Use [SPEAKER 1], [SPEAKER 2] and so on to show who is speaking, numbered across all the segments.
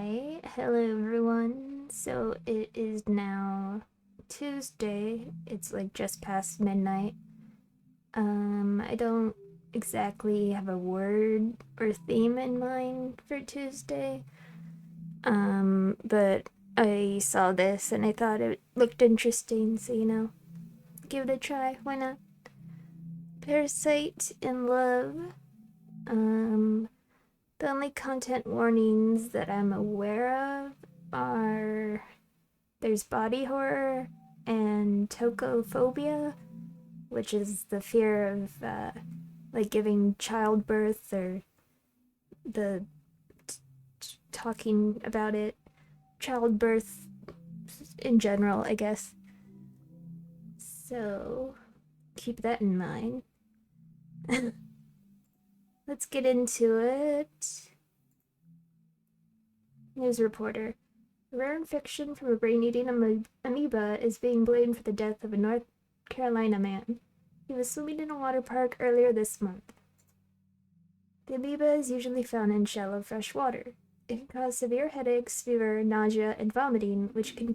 [SPEAKER 1] Hi, hello everyone. So it is now Tuesday. It's like just past midnight. I don't exactly have a word or theme in mind for Tuesday. But I saw this and I thought it looked interesting, so give it a try. Why not? Parasite in Love. Um, the only content warnings that I'm aware of are there's body horror and tocophobia, which is the fear of like giving childbirth or the talking about it, childbirth in general, I guess. So keep that in mind. Let's get into it. News reporter. A rare infection from a brain-eating amoeba is being blamed for the death of a North Carolina man. He was swimming in a water park earlier this month. The amoeba is usually found in shallow fresh water. It can cause severe headaches, fever, nausea, and vomiting, which can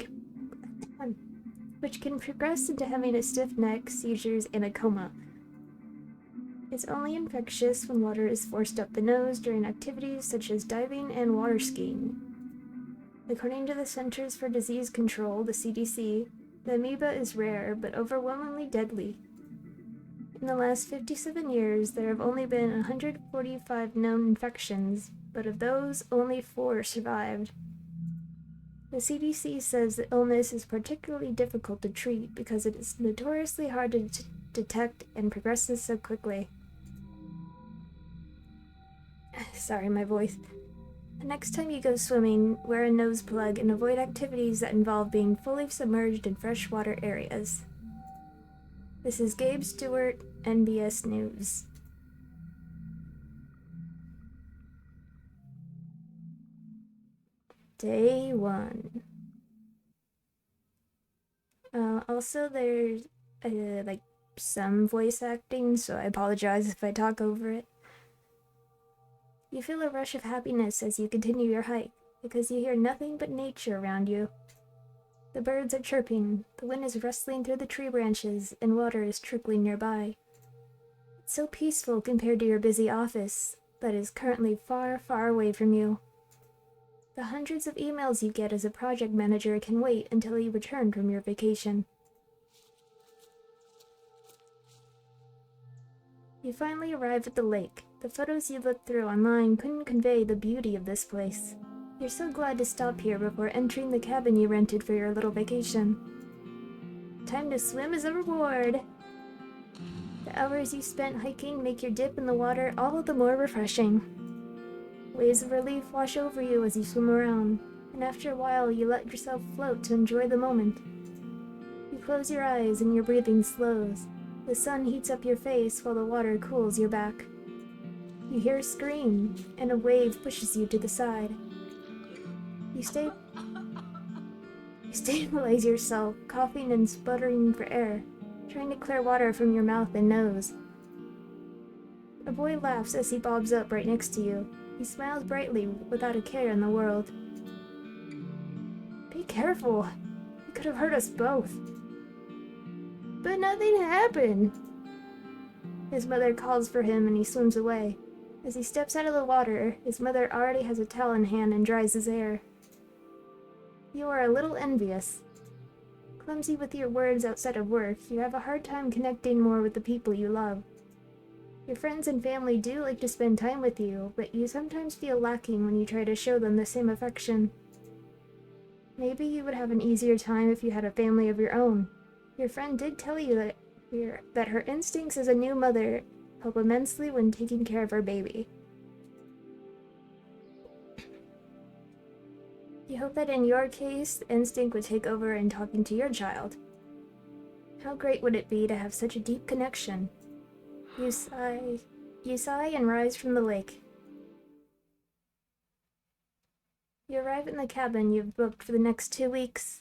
[SPEAKER 1] progress into having a stiff neck, seizures, and a coma. It's only infectious when water is forced up the nose during activities such as diving and water skiing. According to the Centers for Disease Control, the CDC, the amoeba is rare but overwhelmingly deadly. In the last 57 years, there have only been 145 known infections, but of those, only 4 survived. The CDC says the illness is particularly difficult to treat because it is notoriously hard to detect and progresses so quickly. Sorry, my voice. The next time you go swimming, wear a nose plug and avoid activities that involve being fully submerged in freshwater areas. This is Gabe Stewart, NBS News. Day 1. Also, there's some voice acting, so I apologize if I talk over it. You feel a rush of happiness as you continue your hike, because you hear nothing but nature around you. The birds are chirping, the wind is rustling through the tree branches, and water is trickling nearby. It's so peaceful compared to your busy office that is currently far, far away from you. The hundreds of emails you get as a project manager can wait until you return from your vacation. You finally arrive at the lake. The photos you looked through online couldn't convey the beauty of this place. You're so glad to stop here before entering the cabin you rented for your little vacation. Time to swim as a reward! The hours you spent hiking make your dip in the water all the more refreshing. Waves of relief wash over you as you swim around, and after a while you let yourself float to enjoy the moment. You close your eyes and your breathing slows. The sun heats up your face while the water cools your back. You hear a scream, and a wave pushes you to the side. You stabilize yourself, coughing and sputtering for air, trying to clear water from your mouth and nose. A boy laughs as he bobs up right next to you. He smiles brightly, without a care in the world. Be careful! You could have hurt us both. But nothing happened! His mother calls for him and he swims away. As he steps out of the water, his mother already has a towel in hand and dries his hair. You are a little envious. Clumsy with your words outside of work, you have a hard time connecting more with the people you love. Your friends and family do like to spend time with you, but you sometimes feel lacking when you try to show them the same affection. Maybe you would have an easier time if you had a family of your own. Your friend did tell you that her instincts as a new mother help immensely when taking care of her baby. You hope that in your case, the instinct would take over in talking to your child. How great would it be to have such a deep connection? You sigh and rise from the lake. You arrive in the cabin you've booked for the next 2 weeks.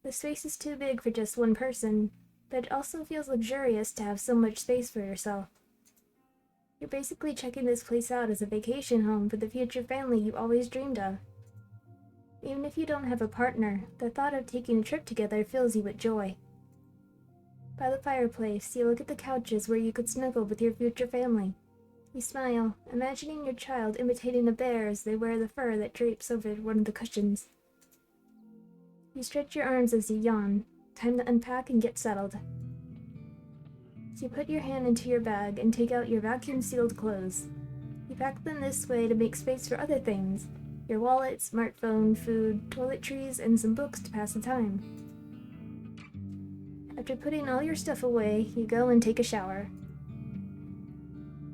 [SPEAKER 1] The space is too big for just one person, but it also feels luxurious to have so much space for yourself. You're basically checking this place out as a vacation home for the future family you always dreamed of. Even if you don't have a partner, the thought of taking a trip together fills you with joy. By the fireplace, you look at the couches where you could snuggle with your future family. You smile, imagining your child imitating a bear as they wear the fur that drapes over one of the cushions. You stretch your arms as you yawn. Time to unpack and get settled. You put your hand into your bag and take out your vacuum-sealed clothes. You pack them this way to make space for other things. Your wallet, smartphone, food, toiletries, and some books to pass the time. After putting all your stuff away, you go and take a shower.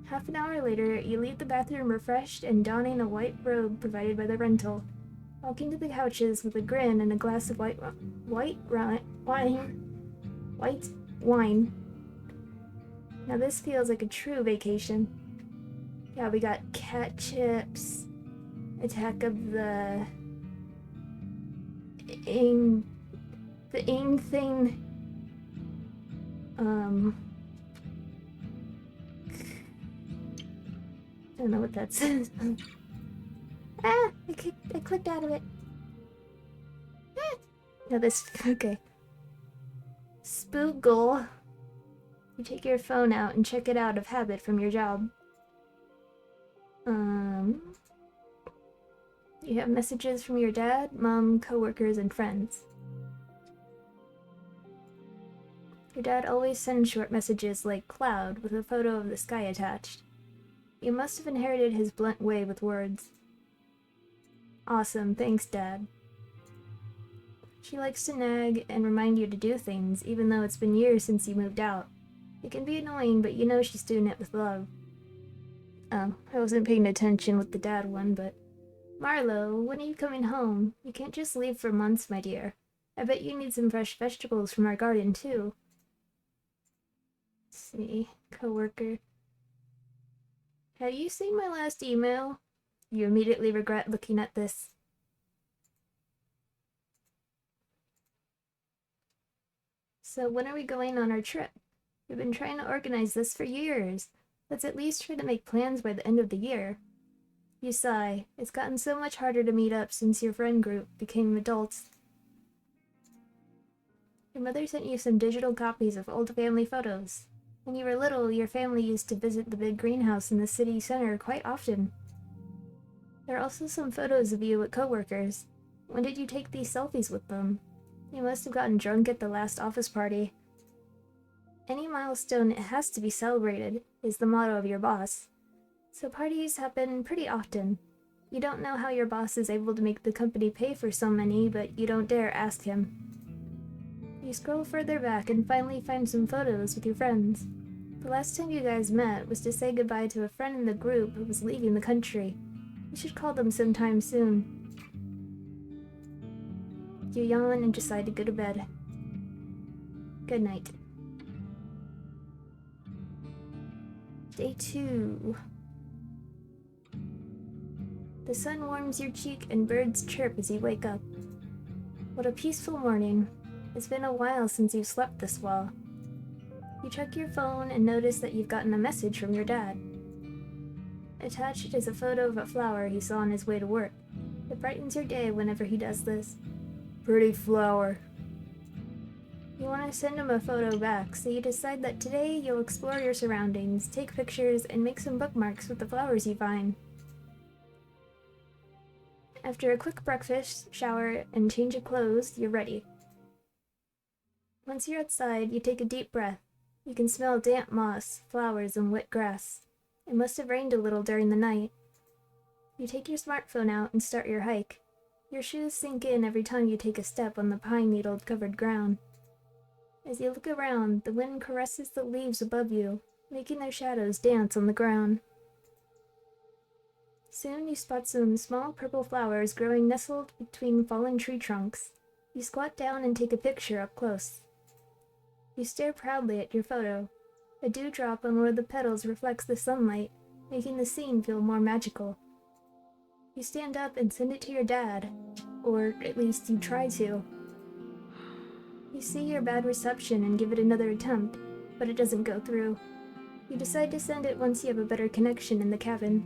[SPEAKER 1] Half an hour later, you leave the bathroom refreshed and donning a white robe provided by the rental, walking to the couches with a grin and a glass of white wine. Now this feels like a true vacation. Yeah, we got cat chips, Attack of the Aang thing. I don't know what that says. I clicked out of it. No, this, okay. Spoogle. You take your phone out and check it out of habit from your job. You have messages from your dad, mom, coworkers, and friends. Your dad always sends short messages like cloud with a photo of the sky attached. You must have inherited his blunt way with words. Awesome, thanks, Dad. She likes to nag and remind you to do things, even though it's been years since you moved out. It can be annoying, but you know she's doing it with love. Oh, I wasn't paying attention with the dad one, but... Marlo, when are you coming home? You can't just leave for months, my dear. I bet you need some fresh vegetables from our garden, too. Let's see. Coworker. Have you seen my last email? You immediately regret looking at this. So when are we going on our trip? We've been trying to organize this for years. Let's at least try to make plans by the end of the year. You sigh. It's gotten so much harder to meet up since your friend group became adults. Your mother sent you some digital copies of old family photos. When you were little, your family used to visit the big greenhouse in the city center quite often. There are also some photos of you with coworkers. When did you take these selfies with them? You must have gotten drunk at the last office party. Any milestone has to be celebrated, is the motto of your boss. So parties happen pretty often. You don't know how your boss is able to make the company pay for so many, but you don't dare ask him. You scroll further back and finally find some photos with your friends. The last time you guys met was to say goodbye to a friend in the group who was leaving the country. You should call them sometime soon. You yawn and decide to go to bed. Good night. Day 2. The sun warms your cheek and birds chirp as you wake up. What a peaceful morning. It's been a while since you've slept this well. You check your phone and notice that you've gotten a message from your dad. Attached is a photo of a flower he saw on his way to work. It brightens your day whenever he does this. Pretty flower. You want to send him a photo back, so you decide that today you'll explore your surroundings, take pictures, and make some bookmarks with the flowers you find. After a quick breakfast, shower, and change of clothes, you're ready. Once you're outside, you take a deep breath. You can smell damp moss, flowers, and wet grass. It must have rained a little during the night. You take your smartphone out and start your hike. Your shoes sink in every time you take a step on the pine needle-covered ground. As you look around, the wind caresses the leaves above you, making their shadows dance on the ground. Soon you spot some small purple flowers growing nestled between fallen tree trunks. You squat down and take a picture up close. You stare proudly at your photo. A dewdrop on one of the petals reflects the sunlight, making the scene feel more magical. You stand up and send it to your dad, or at least you try to. You see your bad reception and give it another attempt, but it doesn't go through. You decide to send it once you have a better connection in the cabin.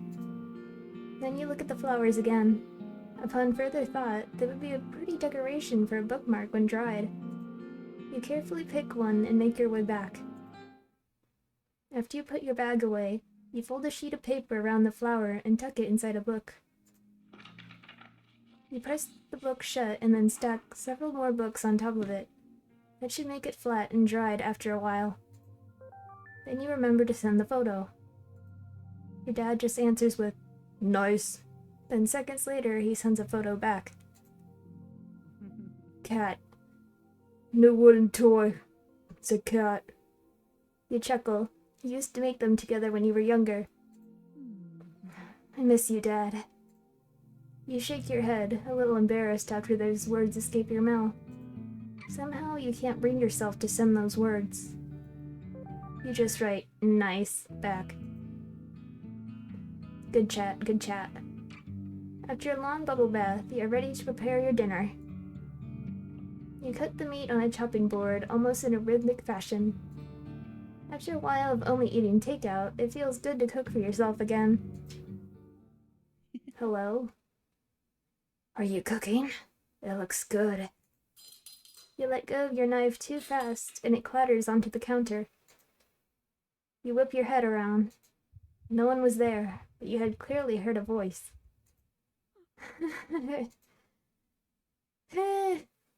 [SPEAKER 1] Then you look at the flowers again. Upon further thought, that would be a pretty decoration for a bookmark when dried. You carefully pick one and make your way back. After you put your bag away, you fold a sheet of paper around the flower and tuck it inside a book. You press the book shut and then stack several more books on top of it. That should make it flat and dried after a while. Then you remember to send the photo. Your dad just answers with, "Nice." Then seconds later, he sends a photo back. "Cat. No wooden toy. It's a cat." You chuckle. You used to make them together when you were younger. "I miss you, Dad." You shake your head, a little embarrassed after those words escape your mouth. Somehow you can't bring yourself to send those words. You just write, "Nice," back. Good chat, good chat. After a long bubble bath, you are ready to prepare your dinner. You cut the meat on a chopping board, almost in a rhythmic fashion. After a while of only eating takeout, it feels good to cook for yourself again. Hello? Are you cooking? It looks good. You let go of your knife too fast, and it clatters onto the counter. You whip your head around. No one was there, but you had clearly heard a voice.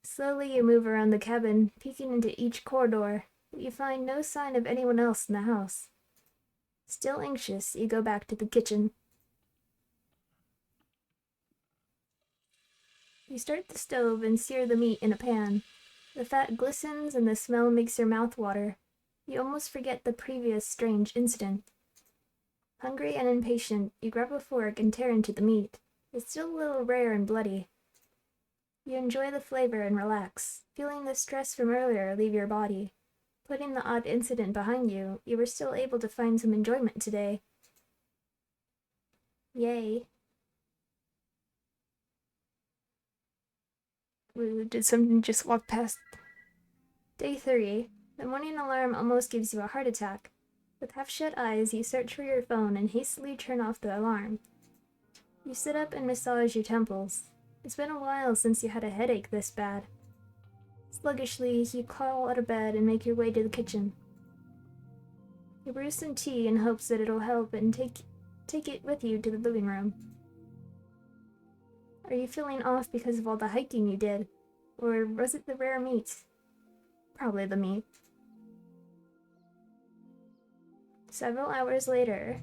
[SPEAKER 1] Slowly you move around the cabin, peeking into each corridor, but you find no sign of anyone else in the house. Still anxious, you go back to the kitchen. You start the stove and sear the meat in a pan. The fat glistens and the smell makes your mouth water. You almost forget the previous strange incident. Hungry and impatient, you grab a fork and tear into the meat. It's still a little rare and bloody. You enjoy the flavor and relax, feeling the stress from earlier leave your body. Putting the odd incident behind you, you were still able to find some enjoyment today. Yay. Ooh, did something just walk past? Day 3. The morning alarm almost gives you a heart attack. With half-shut eyes, you search for your phone and hastily turn off the alarm. You sit up and massage your temples. It's been a while since you had a headache this bad. Sluggishly, you crawl out of bed and make your way to the kitchen. You brew some tea in hopes that it'll help and take it with you to the living room. Are you feeling off because of all the hiking you did? Or was it the rare meat? Probably the meat. Several hours later,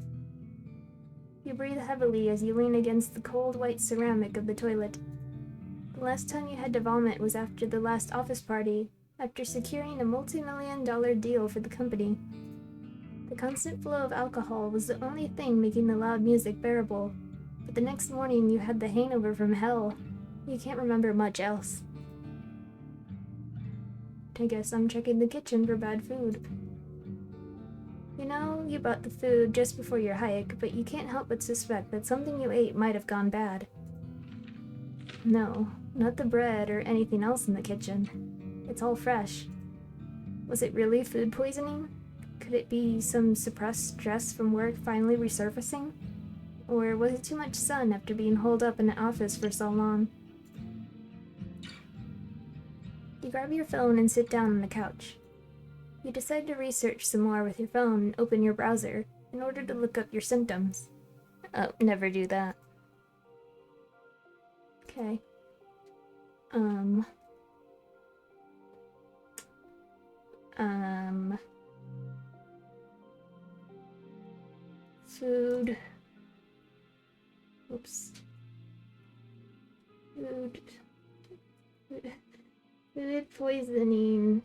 [SPEAKER 1] you breathe heavily as you lean against the cold white ceramic of the toilet. The last time you had to vomit was after the last office party, after securing a multi-million-dollar deal for the company. The constant flow of alcohol was the only thing making the loud music bearable, but the next morning you had the hangover from hell. You can't remember much else. I guess I'm checking the kitchen for bad food. You know, you bought the food just before your hike, but you can't help but suspect that something you ate might have gone bad. No, not the bread or anything else in the kitchen. It's all fresh. Was it really food poisoning? Could it be some suppressed stress from work finally resurfacing? Or was it too much sun after being holed up in an office for so long? You grab your phone and sit down on the couch. You decide to research some more with your phone and open your browser in order to look up your symptoms. Oh, never do that. Okay. Food. Oops. Food poisoning.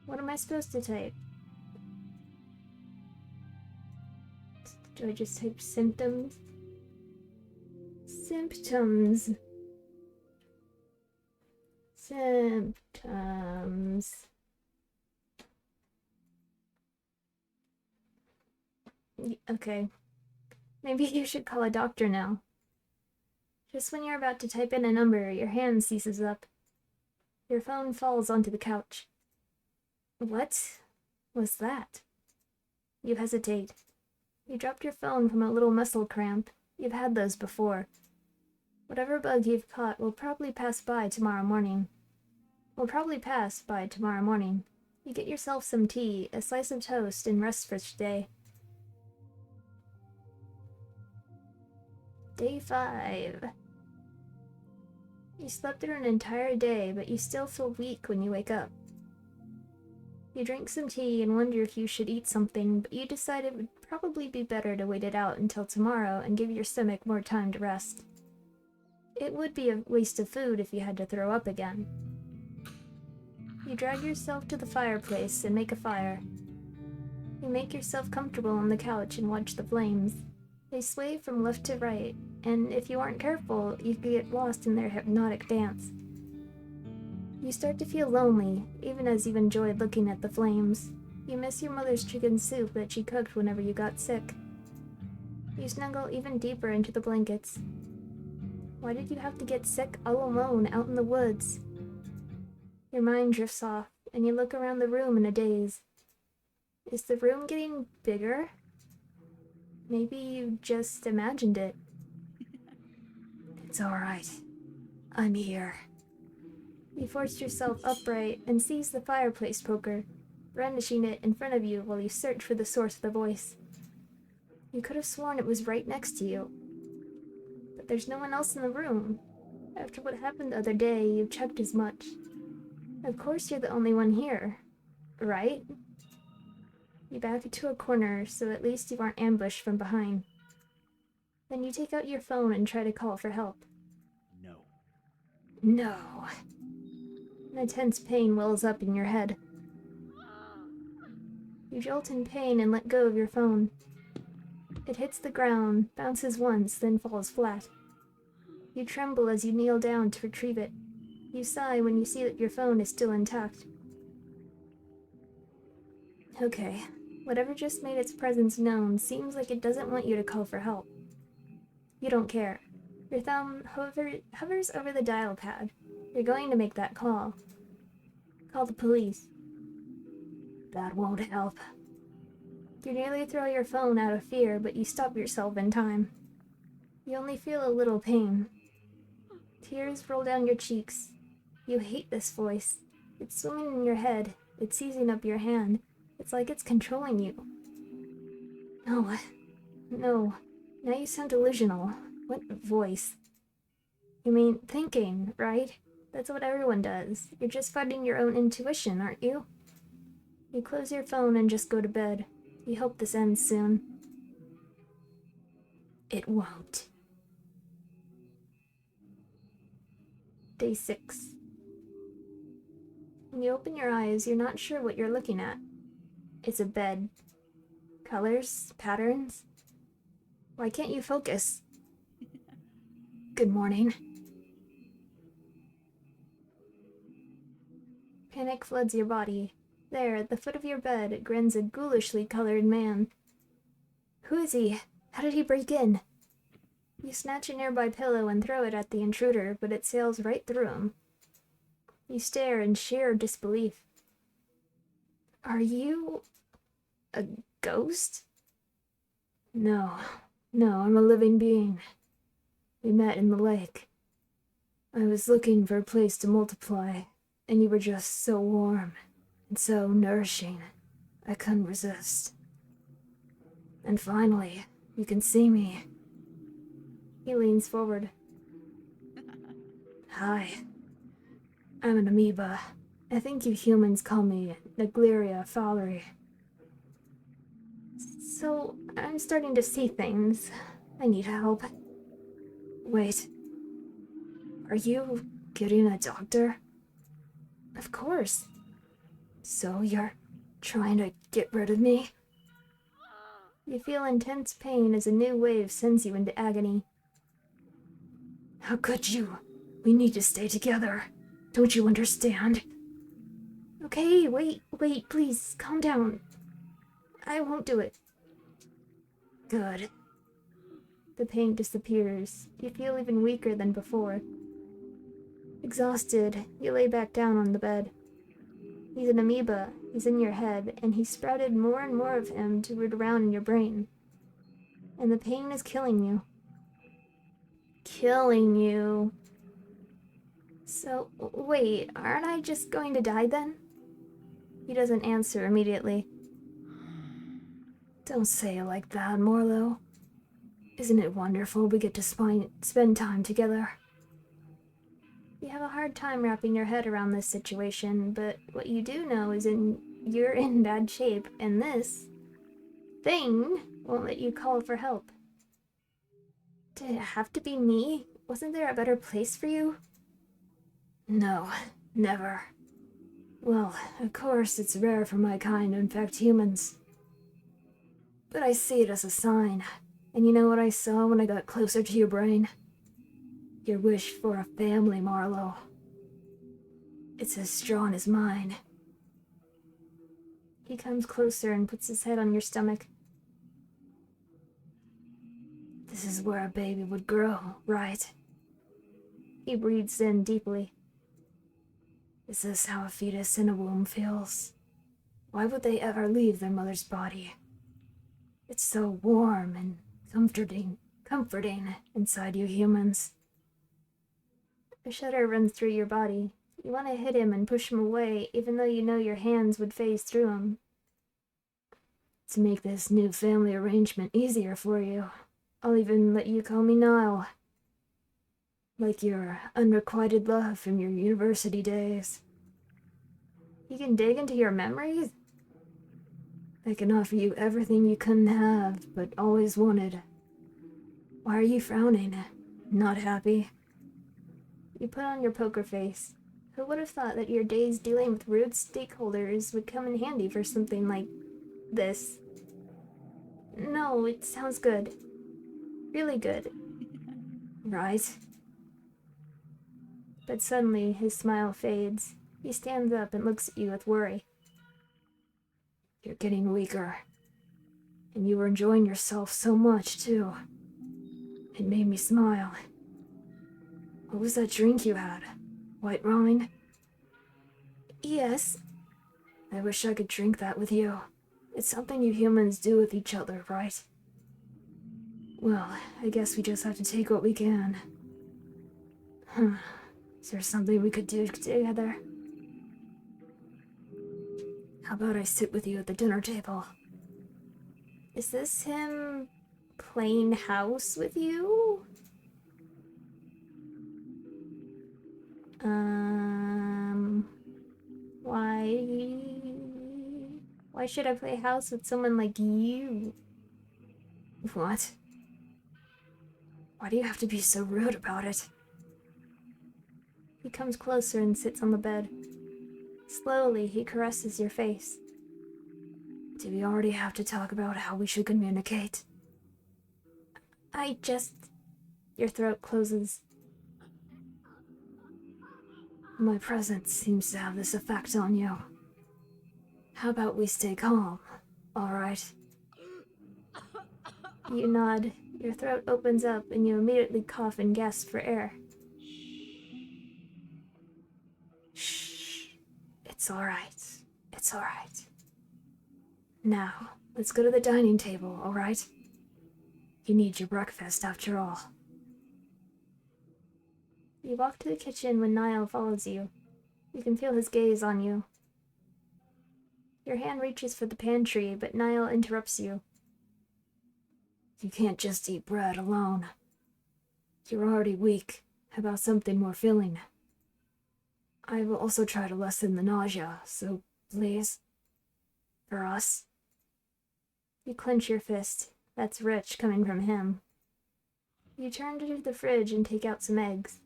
[SPEAKER 1] What am I supposed to type? Do I just type symptoms? Symptoms. Symptoms. Okay. Maybe you should call a doctor now. Just when you're about to type in a number, your hand seizes up. Your phone falls onto the couch. What was that? You hesitate. You dropped your phone from a little muscle cramp. You've had those before. Whatever bug you've caught will probably pass by tomorrow morning. You get yourself some tea, a slice of toast, and rest for today. Day 5. You slept through an entire day, but you still feel weak when you wake up. You drink some tea and wonder if you should eat something, but you decide it would probably be better to wait it out until tomorrow and give your stomach more time to rest. It would be a waste of food if you had to throw up again. You drag yourself to the fireplace and make a fire. You make yourself comfortable on the couch and watch the flames. They sway from left to right, and if you aren't careful, you could get lost in their hypnotic dance. You start to feel lonely, even as you've enjoyed looking at the flames. You miss your mother's chicken soup that she cooked whenever you got sick. You snuggle even deeper into the blankets. Why did you have to get sick all alone out in the woods? Your mind drifts off, and you look around the room in a daze. Is the room getting bigger? Maybe you just imagined it.
[SPEAKER 2] It's all right. I'm here.
[SPEAKER 1] You force yourself upright and seize the fireplace poker, brandishing it in front of you while you search for the source of the voice. You could have sworn it was right next to you. But there's no one else in the room. After what happened the other day, you've checked as much. Of course you're the only one here, right? You back into a corner, so at least you aren't ambushed from behind. Then you take out your phone and try to call for help. No. An intense pain wells up in your head. You jolt in pain and let go of your phone. It hits the ground, bounces once, then falls flat. You tremble as you kneel down to retrieve it. You sigh when you see that your phone is still intact. Okay, whatever just made its presence known seems like it doesn't want you to call for help. You don't care. Your thumb hovers over the dial pad. You're going to make that call. Call the police.
[SPEAKER 2] That won't help.
[SPEAKER 1] You nearly throw your phone out of fear, but you stop yourself in time. You only feel a little pain. Tears roll down your cheeks. You hate this voice. It's swimming in your head. It's seizing up your hand. It's like it's controlling you. No. Now you sound delusional. What voice? You mean thinking, right? That's what everyone does. You're just fighting your own intuition, aren't you? You close your phone and just go to bed. You hope this ends soon.
[SPEAKER 2] It won't.
[SPEAKER 1] Day 6. When you open your eyes, you're not sure what you're looking at. It's a bed. Colors? Patterns? Why can't you focus?
[SPEAKER 2] Good morning.
[SPEAKER 1] Panic floods your body. There, at the foot of your bed, grins a ghoulishly colored man. Who is he? How did he break in? You snatch a nearby pillow and throw it at the intruder, but it sails right through him. You stare in sheer disbelief. Are you a ghost?
[SPEAKER 2] No, I'm a living being. We met in the lake. I was looking for a place to multiply, and you were just so warm and so nourishing. I couldn't resist. And finally, you can see me.
[SPEAKER 1] He leans forward.
[SPEAKER 2] Hi. I'm an amoeba. I think you humans call me Nagleria fowleri.
[SPEAKER 1] So, I'm starting to see things. I need help.
[SPEAKER 2] Wait. Are you getting a doctor?
[SPEAKER 1] Of course.
[SPEAKER 2] So you're trying to get rid of me?
[SPEAKER 1] You feel intense pain as a new wave sends you into agony.
[SPEAKER 2] How could you? We need to stay together. Don't you understand?
[SPEAKER 1] Okay, wait, please, calm down. I won't do it.
[SPEAKER 2] Good.
[SPEAKER 1] The pain disappears. You feel even weaker than before. Exhausted, you lay back down on the bed. He's an amoeba. He's in your head, and he sprouted more and more of him to root around in your brain. and the pain is killing you. Killing you. So, wait, aren't I just going to die then? He doesn't answer immediately.
[SPEAKER 2] Don't say it like that, Morlo. Isn't it wonderful we get to spend time together?
[SPEAKER 1] You have a hard time wrapping your head around this situation, but what you do know is you're in bad shape, and this thing won't let you call for help. Did it have to be me? Wasn't there a better place for you?
[SPEAKER 2] No, never. Well, of course it's rare for my kind to infect humans. But I see it as a sign. And you know what I saw when I got closer to your brain? Your wish for a family, Marlowe. It's as strong as mine.
[SPEAKER 1] He comes closer and puts his head on your stomach.
[SPEAKER 2] This is where a baby would grow, right?
[SPEAKER 1] He breathes in deeply.
[SPEAKER 2] Is this how a fetus in a womb feels? Why would they ever leave their mother's body? It's so warm and comforting inside you humans.
[SPEAKER 1] A shudder runs through your body. You want to hit him and push him away, even though you know your hands would phase through him.
[SPEAKER 2] To make this new family arrangement easier for you, I'll even let you call me Niall. Like your unrequited love from your university days.
[SPEAKER 1] You can dig into your memories?
[SPEAKER 2] I can offer you everything you couldn't have, but always wanted. Why are you frowning? Not happy?
[SPEAKER 1] You put on your poker face. Who would have thought that your days dealing with rude stakeholders would come in handy for something like this? No, it sounds good. Really good.
[SPEAKER 2] Right?
[SPEAKER 1] But suddenly, his smile fades. He stands up and looks at you with worry.
[SPEAKER 2] You're getting weaker. And you were enjoying yourself so much, too. It made me smile. What was that drink you had? White wine?
[SPEAKER 1] Yes.
[SPEAKER 2] I wish I could drink that with you. It's something you humans do with each other, right? Well, I guess we just have to take what we can. Is there something we could do together? How about I sit with you at the dinner table?
[SPEAKER 1] Is this him playing house with you? Why should I play house with someone like you?
[SPEAKER 2] What? Why do you have to be so rude about it?
[SPEAKER 1] He comes closer and sits on the bed. Slowly, he caresses your face.
[SPEAKER 2] Do we already have to talk about how we should communicate?
[SPEAKER 1] Your throat closes.
[SPEAKER 2] My presence seems to have this effect on you. How about we stay calm, alright?
[SPEAKER 1] You nod. Your throat opens up and you immediately cough and gasp for air.
[SPEAKER 2] Shh. It's alright. It's alright. Now, let's go to the dining table, alright? You need your breakfast after all.
[SPEAKER 1] You walk to the kitchen when Niall follows you. You can feel his gaze on you. Your hand reaches for the pantry, but Niall interrupts you.
[SPEAKER 2] You can't just eat bread alone. You're already weak. How about something more filling? I will also try to lessen the nausea, so please. For us.
[SPEAKER 1] You clench your fist. That's rich coming from him. You turn to the fridge and take out some eggs.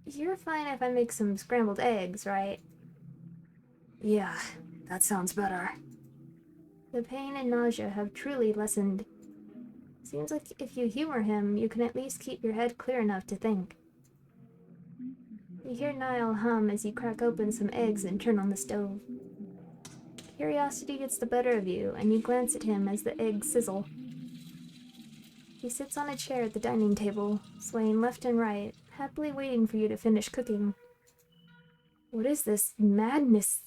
[SPEAKER 1] You're fine if I make some scrambled eggs, right?
[SPEAKER 2] Yeah, that sounds better.
[SPEAKER 1] The pain and nausea have truly lessened. Seems like if you humor him, you can at least keep your head clear enough to think. You hear Niall hum as you crack open some eggs and turn on the stove. Curiosity gets the better of you, and you glance at him as the eggs sizzle. He sits on a chair at the dining table, swaying left and right, happily waiting for you to finish cooking. What is this madness?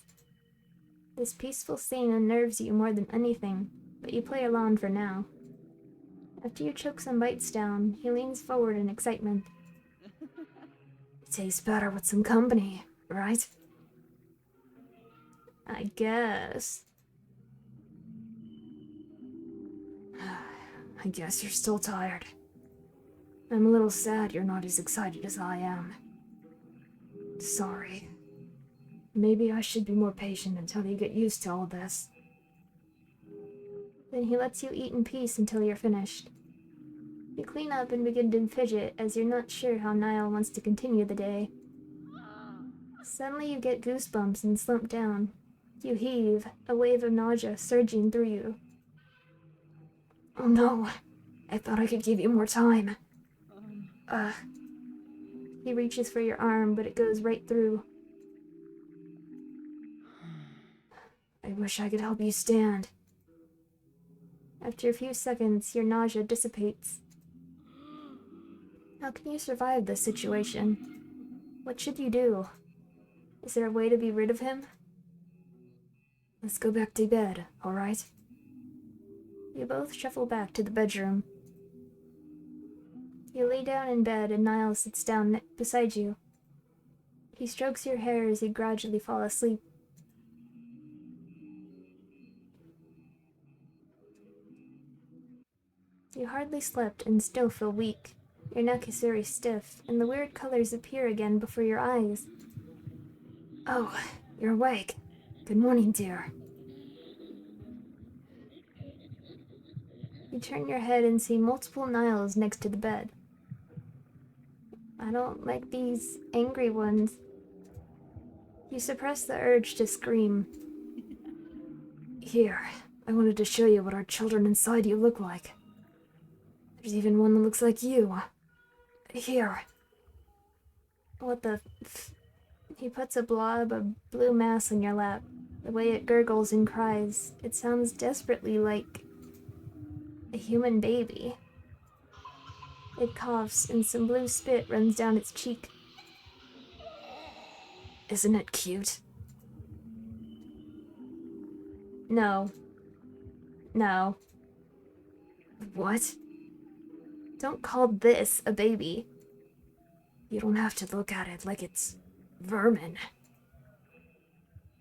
[SPEAKER 1] This peaceful scene unnerves you more than anything, but you play along for now. After you choke some bites down, he leans forward in excitement.
[SPEAKER 2] It tastes better with some company, right?
[SPEAKER 1] I guess.
[SPEAKER 2] I guess you're still tired. I'm a little sad you're not as excited as I am. Sorry. Maybe I should be more patient until you get used to all this.
[SPEAKER 1] Then he lets you eat in peace until you're finished. You clean up and begin to fidget as you're not sure how Niall wants to continue the day. Suddenly you get goosebumps and slump down. You heave, a wave of nausea surging through you.
[SPEAKER 2] Oh no, I thought I could give you more time.
[SPEAKER 1] He reaches for your arm, but it goes right through.
[SPEAKER 2] I wish I could help you stand.
[SPEAKER 1] After a few seconds, your nausea dissipates. How can you survive this situation? What should you do? Is there a way to be rid of him?
[SPEAKER 2] Let's go back to bed, alright?
[SPEAKER 1] You both shuffle back to the bedroom. You lay down in bed and Niall sits down beside you. He strokes your hair as you gradually fall asleep. You hardly slept and still feel weak. Your neck is very stiff, and the weird colors appear again before your eyes.
[SPEAKER 2] Oh, you're awake. Good morning, dear.
[SPEAKER 1] You turn your head and see multiple Niles next to the bed. I don't like these angry ones. You suppress the urge to scream.
[SPEAKER 2] Here, I wanted to show you what our children inside you look like. There's even one that looks like you. Here.
[SPEAKER 1] What the He puts a blob of blue mass on your lap. The way it gurgles and cries, it sounds desperately like a human baby. It coughs and some blue spit runs down its cheek.
[SPEAKER 2] Isn't it cute?
[SPEAKER 1] No. No.
[SPEAKER 2] What?
[SPEAKER 1] Don't call this a baby.
[SPEAKER 2] You don't have to look at it like it's vermin.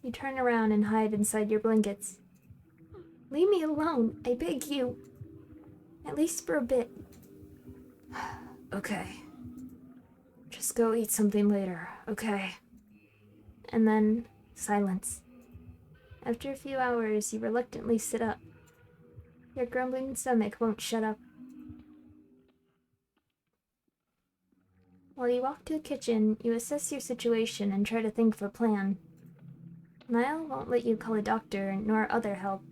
[SPEAKER 1] You turn around and hide inside your blankets. Leave me alone, I beg you. At least for a bit.
[SPEAKER 2] Okay. Just go eat something later, okay?
[SPEAKER 1] And then, silence. After a few hours, you reluctantly sit up. Your grumbling stomach won't shut up. While you walk to the kitchen, you assess your situation and try to think of a plan. Niall won't let you call a doctor nor other help.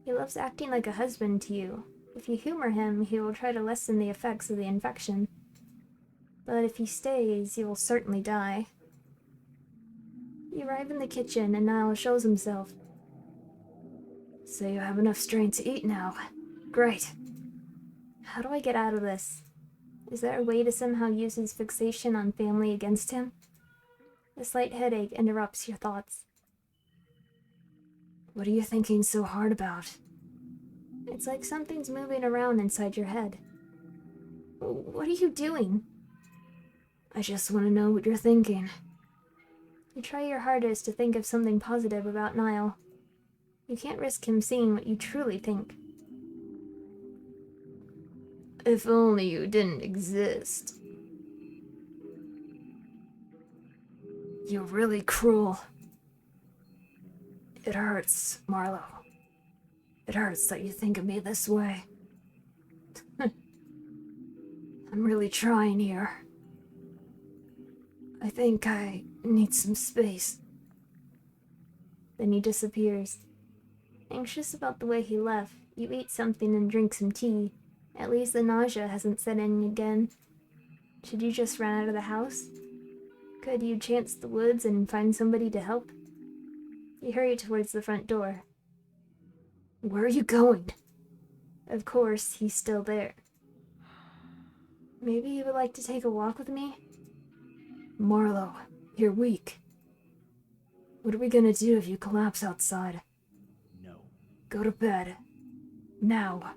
[SPEAKER 1] He loves acting like a husband to you. If you humor him, he will try to lessen the effects of the infection. But if he stays, you will certainly die. You arrive in the kitchen and Niall shows himself.
[SPEAKER 2] So you have enough strength to eat now. Great.
[SPEAKER 1] How do I get out of this? Is there a way to somehow use his fixation on family against him? A slight headache interrupts your thoughts.
[SPEAKER 2] What are you thinking so hard about?
[SPEAKER 1] It's like something's moving around inside your head. What are you doing?
[SPEAKER 2] I just want to know what you're thinking.
[SPEAKER 1] You try your hardest to think of something positive about Niall. You can't risk him seeing what you truly think.
[SPEAKER 2] If only you didn't exist. You're really cruel. It hurts, Marlo. It hurts that you think of me this way. I'm really trying here. I think I need some space.
[SPEAKER 1] Then he disappears. Anxious about the way he left, you eat something and drink some tea. At least the nausea hasn't set in again. Should you just run out of the house? Could you chance the woods and find somebody to help? You hurry towards the front door.
[SPEAKER 2] Where are you going?
[SPEAKER 1] Of course, he's still there. Maybe you would like to take a walk with me?
[SPEAKER 2] Marlo, you're weak. What are we gonna do if you collapse outside?
[SPEAKER 3] No.
[SPEAKER 2] Go to bed. Now.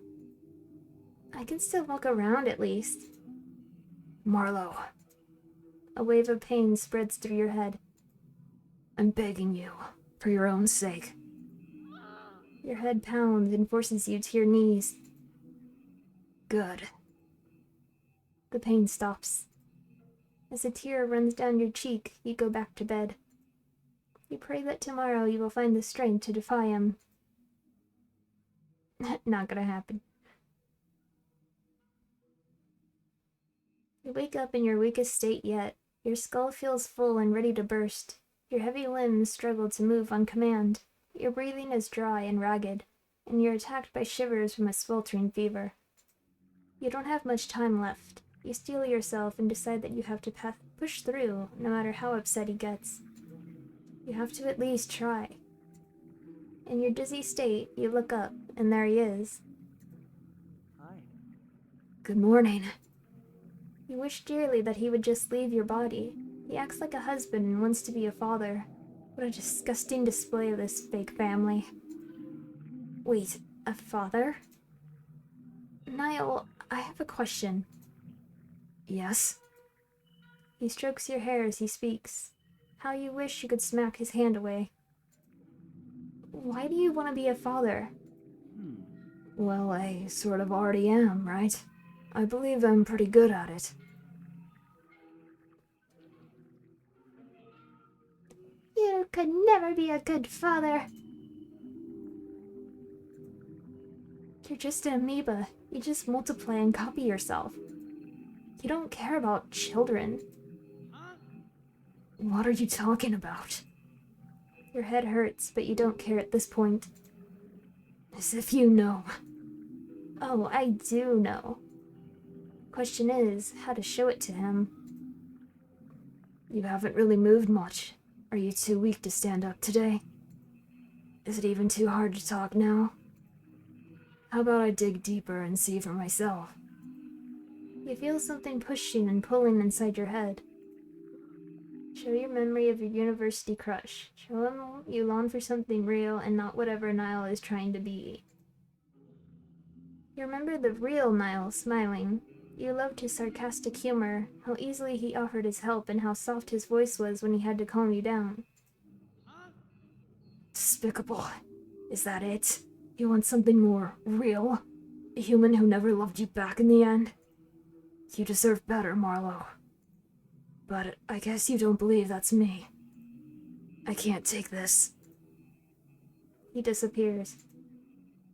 [SPEAKER 1] I can still walk around at least.
[SPEAKER 2] Marlo,
[SPEAKER 1] A wave of pain spreads through your head.
[SPEAKER 2] I'm begging you, for your own sake.
[SPEAKER 1] Your head pounds and forces you to your knees.
[SPEAKER 2] Good.
[SPEAKER 1] The pain stops. As a tear runs down your cheek, you go back to bed. You pray that tomorrow you will find the strength to defy him. Not gonna happen. You wake up in your weakest state yet. Your skull feels full and ready to burst. Your heavy limbs struggle to move on command. Your breathing is dry and ragged, and you're attacked by shivers from a sweltering fever. You don't have much time left. You steel yourself and decide that you have to push through, no matter how upset he gets. You have to at least try. In your dizzy state, you look up, and there he is.
[SPEAKER 3] Hi.
[SPEAKER 2] Good morning.
[SPEAKER 1] You wish dearly that he would just leave your body. He acts like a husband and wants to be a father. What a disgusting display of this fake family. Wait, a father? Niall, I have a question.
[SPEAKER 2] Yes?
[SPEAKER 1] He strokes your hair as he speaks. How you wish you could smack his hand away. Why do you want to be a father?
[SPEAKER 2] Well, I sort of already am, right? I believe I'm pretty good at it.
[SPEAKER 1] You could never be a good father. You're just an amoeba. You just multiply and copy yourself. You don't care about children.
[SPEAKER 2] What are you talking about?
[SPEAKER 1] Your head hurts, but you don't care at this point.
[SPEAKER 2] As if you know.
[SPEAKER 1] Oh, I do know. Question is, how to show it to him.
[SPEAKER 2] You haven't really moved much. Are you too weak to stand up today? Is it even too hard to talk now? How about I dig deeper and see for myself?
[SPEAKER 1] You feel something pushing and pulling inside your head. Show your memory of your university crush. Show him you long for something real and not whatever Niall is trying to be. You remember the real Niall smiling. You loved his sarcastic humor, how easily he offered his help, and how soft his voice was when he had to calm you down.
[SPEAKER 2] Despicable. Is that it? You want something more real? A human who never loved you back in the end? You deserve better, Marlo. But I guess you don't believe that's me. I can't take this.
[SPEAKER 1] He disappears.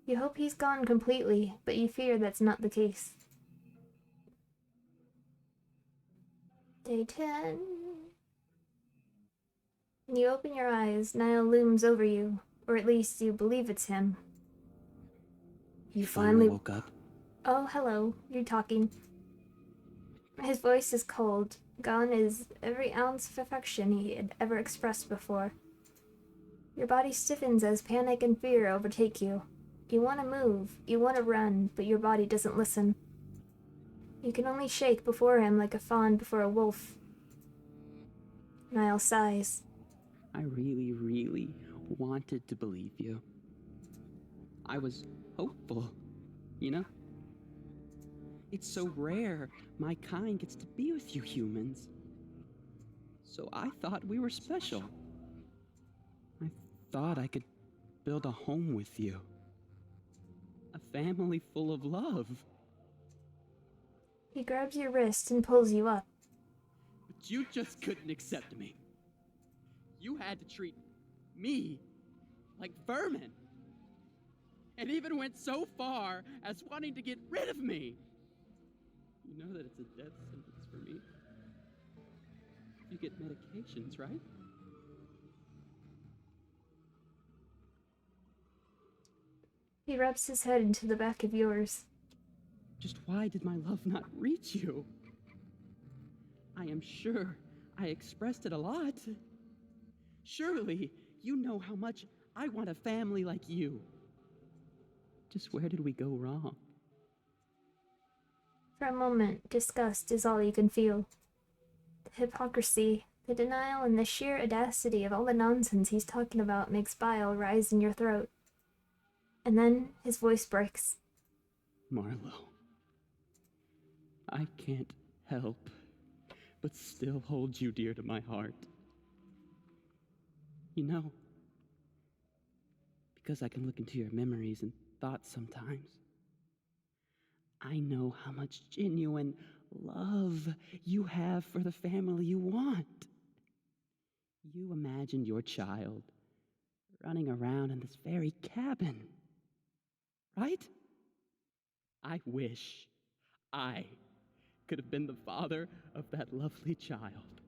[SPEAKER 1] You hope he's gone completely, but you fear that's not the case. Day 10. When you open your eyes, Niall looms over you, or at least you believe it's him.
[SPEAKER 2] You finally
[SPEAKER 3] woke up.
[SPEAKER 1] Oh, hello. You're talking. His voice is cold. Gone is every ounce of affection he had ever expressed before. Your body stiffens as panic and fear overtake you. You want to move, you want to run, but your body doesn't listen. You can only shake before him like a fawn before a wolf. Niall sighs.
[SPEAKER 3] I really, really wanted to believe you. I was hopeful, you know? It's so rare my kind gets to be with you humans. So I thought we were special. I thought I could build a home with you. A family full of love.
[SPEAKER 1] He grabs your wrist and pulls you up.
[SPEAKER 3] But you just couldn't accept me. You had to treat me like vermin. And even went so far as wanting to get rid of me. You know that it's a death sentence for me. You get medications, right?
[SPEAKER 1] He rubs his head into the back of yours.
[SPEAKER 3] Just why did my love not reach you? I am sure I expressed it a lot. Surely you know how much I want a family like you. Just where did we go wrong?
[SPEAKER 1] For a moment, disgust is all you can feel. The hypocrisy, the denial, and the sheer audacity of all the nonsense he's talking about makes bile rise in your throat. And then his voice breaks.
[SPEAKER 3] Marlo, I can't help but still hold you dear to my heart. You know, because I can look into your memories and thoughts sometimes. I know how much genuine love you have for the family you want. You imagined your child running around in this very cabin, right? I wish I could have been the father of that lovely child.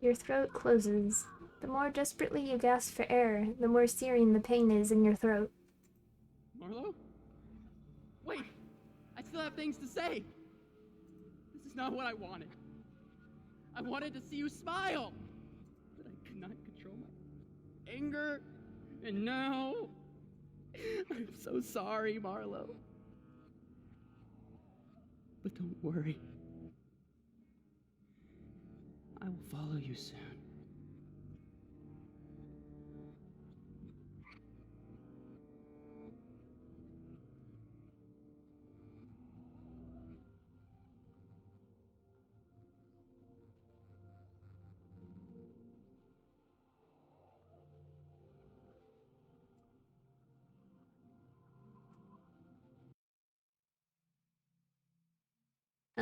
[SPEAKER 1] Your throat closes. The more desperately you gasp for air, the more searing the pain is in your throat.
[SPEAKER 3] Marlo? Wait! I still have things to say! This is not what I wanted. I wanted to see you smile! But I could not control my anger. And now... I'm so sorry, Marlo. But don't worry. I will follow you soon.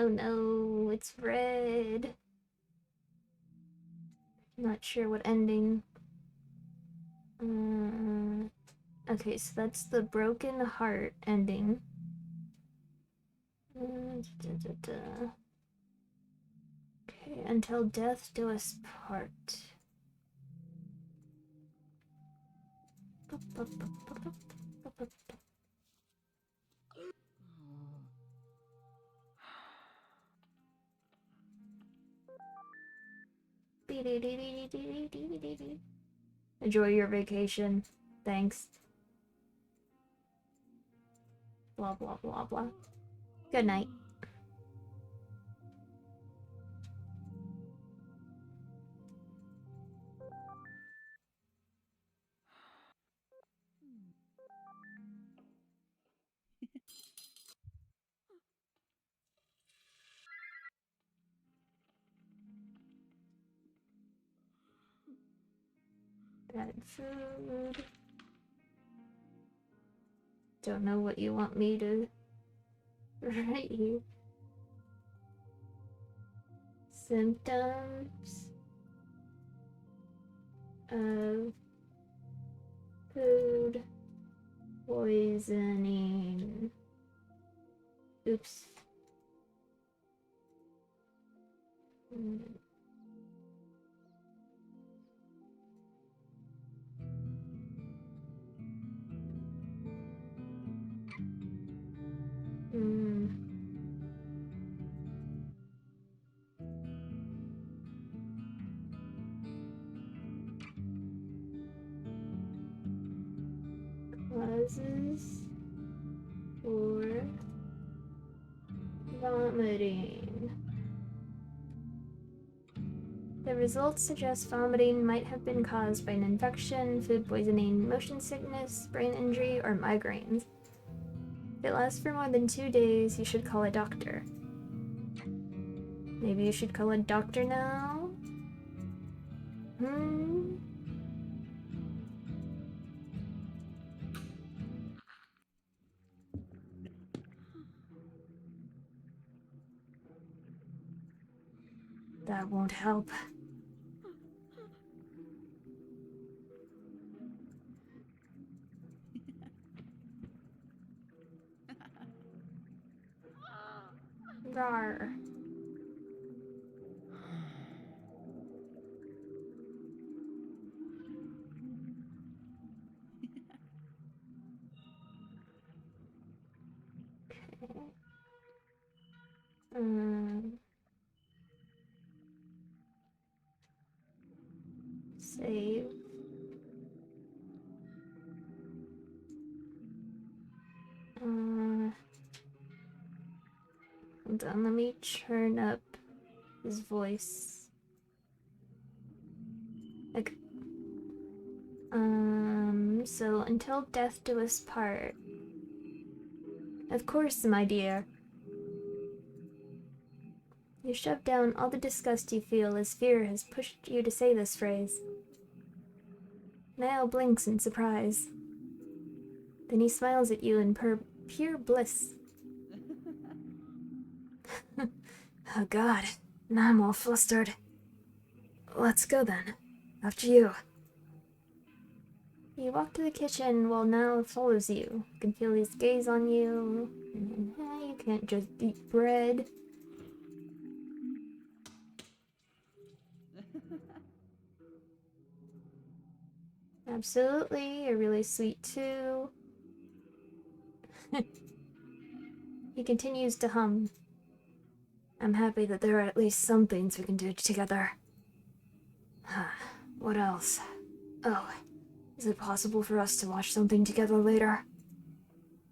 [SPEAKER 1] Oh no, it's red. Not sure what ending. Okay, so that's the broken heart ending. Okay, until death do us part. Enjoy your vacation. Thanks. Blah blah blah blah. Good night. Bad food. Don't know what you want me to write you. Symptoms of food poisoning. Oops. Causes for vomiting. The results suggest vomiting might have been caused by an infection, food poisoning, motion sickness, brain injury, or migraines. If it lasts for more than 2 days, you should call a doctor. Maybe you should call a doctor now? That won't help. Rar. Save. Hold on, let me turn up his voice. Okay. So until death do us part. Of course, my dear. You shove down all the disgust you feel as fear has pushed you to say this phrase. Niall blinks in surprise. Then he smiles at you in pure bliss.
[SPEAKER 2] Oh God, now I'm all flustered. Let's go then. After you.
[SPEAKER 1] You walk to the kitchen while Niall follows you. You can feel his gaze on you. You can't just eat bread. Absolutely, you're really sweet too. He continues to hum.
[SPEAKER 2] I'm happy that there are at least some things we can do together. What else? Oh, is it possible for us to watch something together later?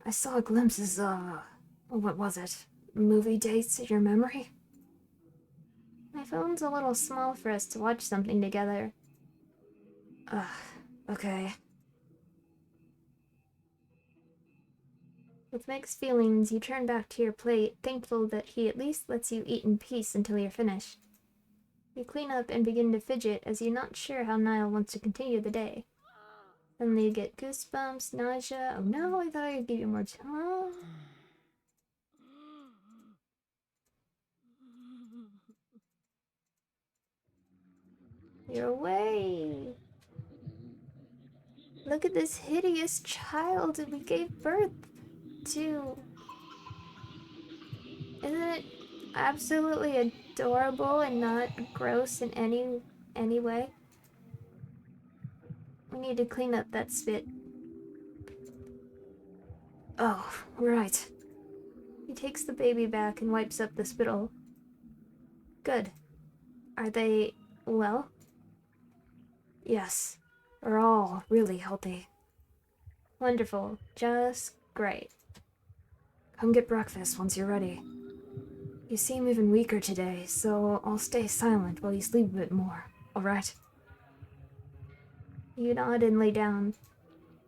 [SPEAKER 2] I saw glimpses of... what was it? Movie dates in your memory?
[SPEAKER 1] My phone's a little small for us to watch something together.
[SPEAKER 2] Okay.
[SPEAKER 1] With mixed feelings, you turn back to your plate, thankful that he at least lets you eat in peace until you're finished. You clean up and begin to fidget as you're not sure how Niall wants to continue the day. Suddenly you get goosebumps, nausea. Oh no, I thought I'd give you more time. You're away. Look at this hideous child we gave birth to. Isn't it absolutely adorable and not gross in any way? We need to clean up that spit.
[SPEAKER 2] Oh, right.
[SPEAKER 1] He takes the baby back and wipes up the spittle. Good. Are they well?
[SPEAKER 2] Yes. We're all really healthy.
[SPEAKER 1] Wonderful. Just great.
[SPEAKER 2] Come get breakfast once you're ready. You seem even weaker today, so I'll stay silent while you sleep a bit more, alright?
[SPEAKER 1] You nod and lay down.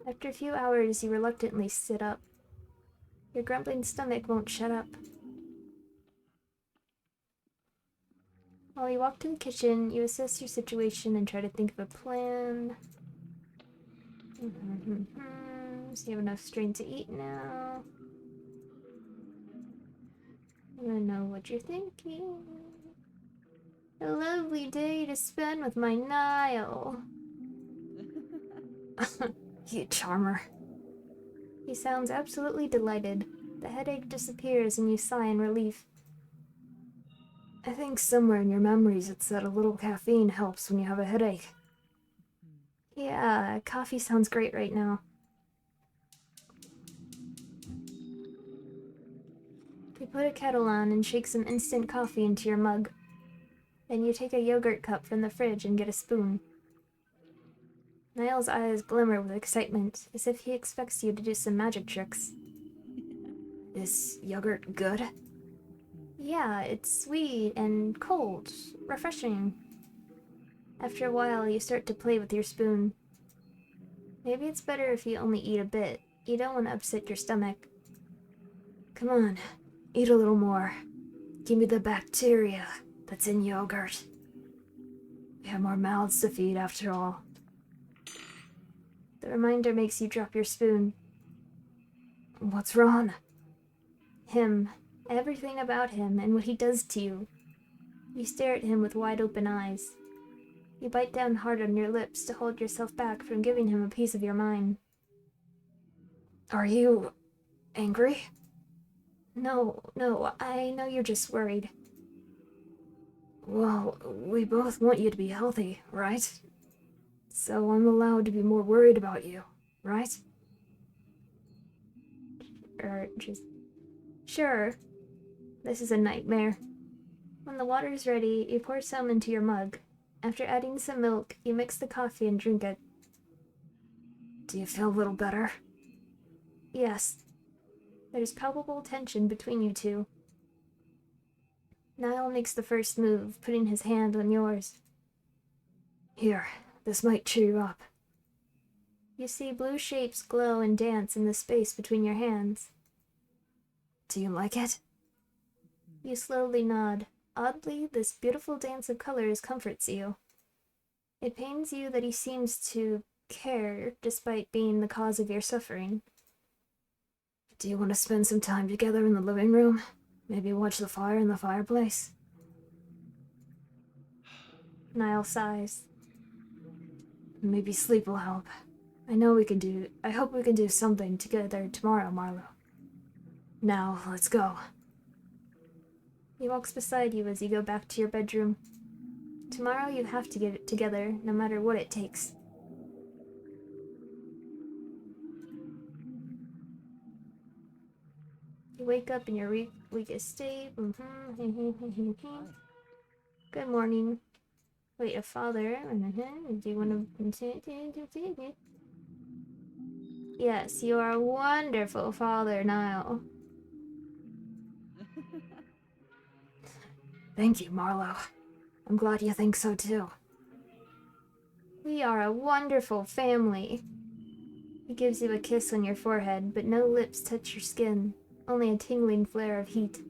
[SPEAKER 1] After a few hours, you reluctantly sit up. Your grumbling stomach won't shut up. While you walk to the kitchen, you assess your situation and try to think of a plan. So you have enough strength to eat now. I know what you're thinking. A lovely day to spend with my Niall.
[SPEAKER 2] You charmer.
[SPEAKER 1] He sounds absolutely delighted. The headache disappears and you sigh in relief.
[SPEAKER 2] I think somewhere in your memories it's that a little caffeine helps when you have a headache.
[SPEAKER 1] Yeah, coffee sounds great right now. You put a kettle on and shake some instant coffee into your mug. Then you take a yogurt cup from the fridge and get a spoon. Niall's eyes glimmer with excitement, as if he expects you to do some magic tricks.
[SPEAKER 2] Is yogurt good?
[SPEAKER 1] Yeah, it's sweet and cold, refreshing. After a while, you start to play with your spoon. Maybe it's better if you only eat a bit. You don't want to upset your stomach.
[SPEAKER 2] Come on, eat a little more. Give me the bacteria that's in yogurt. We have more mouths to feed after all.
[SPEAKER 1] The reminder makes you drop your spoon.
[SPEAKER 2] What's wrong?
[SPEAKER 1] Him. Everything about him and what he does to you. You stare at him with wide open eyes. You bite down hard on your lips to hold yourself back from giving him a piece of your mind.
[SPEAKER 2] Are you angry?
[SPEAKER 1] No, I know you're just worried.
[SPEAKER 2] Well, we both want you to be healthy, right? So I'm allowed to be more worried about you, right?
[SPEAKER 1] Sure. This is a nightmare. When the water's ready, you pour some into your mug. After adding some milk, you mix the coffee and drink it.
[SPEAKER 2] Do you feel a little better?
[SPEAKER 1] Yes. There's palpable tension between you two. Niall makes the first move, putting his hand on yours.
[SPEAKER 2] Here, this might cheer you up.
[SPEAKER 1] You see blue shapes glow and dance in the space between your hands.
[SPEAKER 2] Do you like it?
[SPEAKER 1] You slowly nod. Oddly, this beautiful dance of colors comforts you. It pains you that he seems to care despite being the cause of your suffering.
[SPEAKER 2] Do you want to spend some time together in the living room? Maybe watch the fire in the fireplace?
[SPEAKER 1] Niall sighs.
[SPEAKER 2] Maybe sleep will help. I hope we can do something together tomorrow, Marlowe. Now, let's go.
[SPEAKER 1] He walks beside you as you go back to your bedroom. Tomorrow you have to get it together, no matter what it takes. You wake up in your weakest state. Good morning. Wait, a father. Do you want to... Yes, you are a wonderful father, Niall.
[SPEAKER 2] Thank you, Marlowe. I'm glad you think so too.
[SPEAKER 1] We are a wonderful family. He gives you a kiss on your forehead, but no lips touch your skin, only a tingling flare of heat.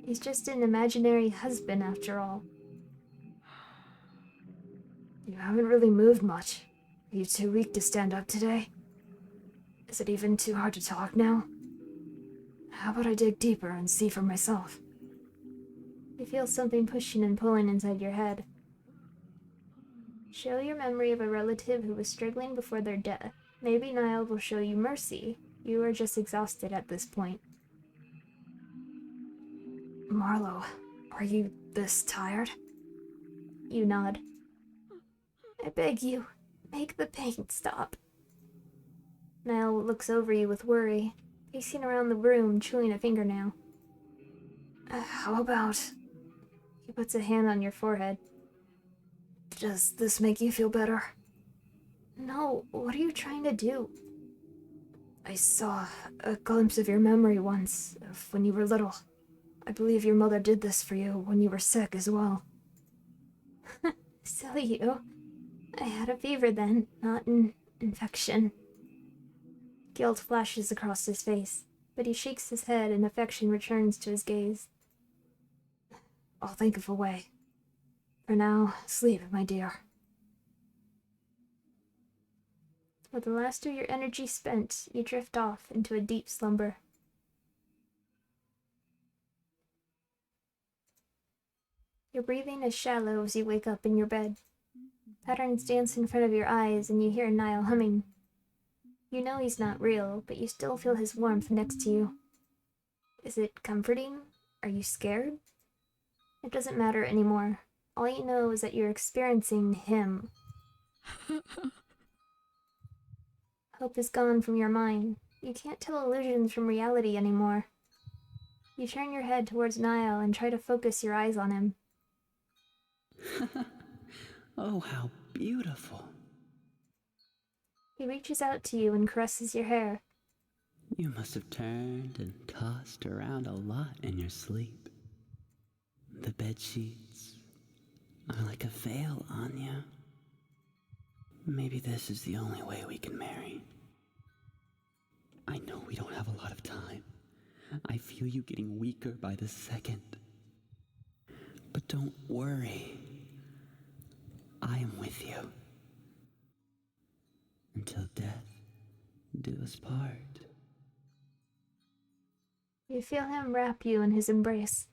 [SPEAKER 1] He's just an imaginary husband after all.
[SPEAKER 2] You haven't really moved much. Are you too weak to stand up today? Is it even too hard to talk now? How about I dig deeper and see for myself?
[SPEAKER 1] You feel something pushing and pulling inside your head. Show your memory of a relative who was struggling before their death. Maybe Niall will show you mercy. You are just exhausted at this point.
[SPEAKER 2] Marlowe, are you this tired?
[SPEAKER 1] You nod. I beg you, make the pain stop. Niall looks over you with worry, pacing around the room, chewing a fingernail.
[SPEAKER 2] How about...
[SPEAKER 1] He puts a hand on your forehead.
[SPEAKER 2] Does this make you feel better?
[SPEAKER 1] No, what are you trying to do?
[SPEAKER 2] I saw a glimpse of your memory once, of when you were little. I believe your mother did this for you when you were sick as well.
[SPEAKER 1] Silly you. I had a fever then, not an infection. Guilt flashes across his face, but he shakes his head and affection returns to his gaze.
[SPEAKER 2] I'll think of a way. For now, sleep, my dear.
[SPEAKER 1] With the last of your energy spent, you drift off into a deep slumber. Your breathing is shallow as you wake up in your bed. Patterns dance in front of your eyes and you hear Niall humming. You know he's not real, but you still feel his warmth next to you. Is it comforting? Are you scared? It doesn't matter anymore. All you know is that you're experiencing him. Hope is gone from your mind. You can't tell illusions from reality anymore. You turn your head towards Niall and try to focus your eyes on him.
[SPEAKER 3] Oh, how beautiful.
[SPEAKER 1] He reaches out to you and caresses your hair.
[SPEAKER 3] You must have turned and tossed around a lot in your sleep. The bed sheets are like a veil on you. Maybe this is the only way we can marry. I know we don't have a lot of time. I feel you getting weaker by the second. But don't worry. I am with you. Until death do us part.
[SPEAKER 1] You feel him wrap you in his embrace.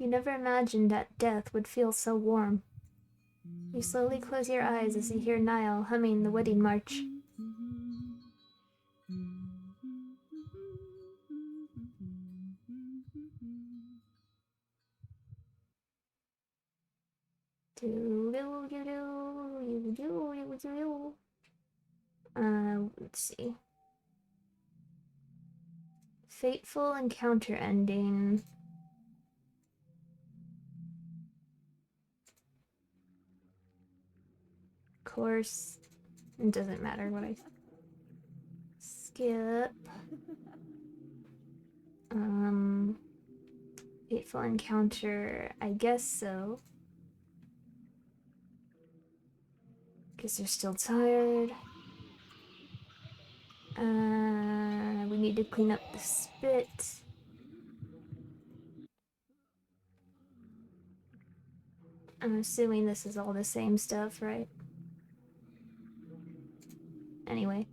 [SPEAKER 1] You never imagined that death would feel so warm. You slowly close your eyes as you hear Niall humming the wedding march. Let's see. Fateful encounter ending. Course. It doesn't matter what I skip. Fateful encounter. I guess so. Guess you're still tired. We need to clean up the spit. I'm assuming this is all the same stuff, right? Anyway.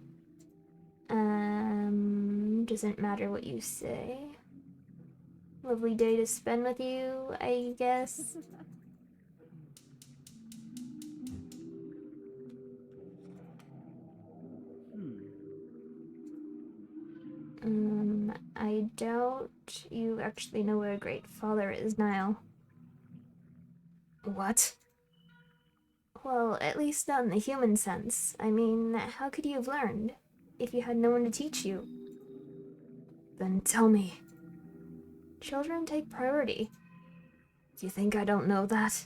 [SPEAKER 1] Doesn't matter what you say. Lovely day to spend with you, I guess. I doubt you actually know what a great father is, Niall.
[SPEAKER 2] What?
[SPEAKER 1] Well, at least not in the human sense. I mean, how could you have learned if you had no one to teach you?
[SPEAKER 2] Then tell me.
[SPEAKER 1] Children take priority.
[SPEAKER 2] Do you think I don't know that?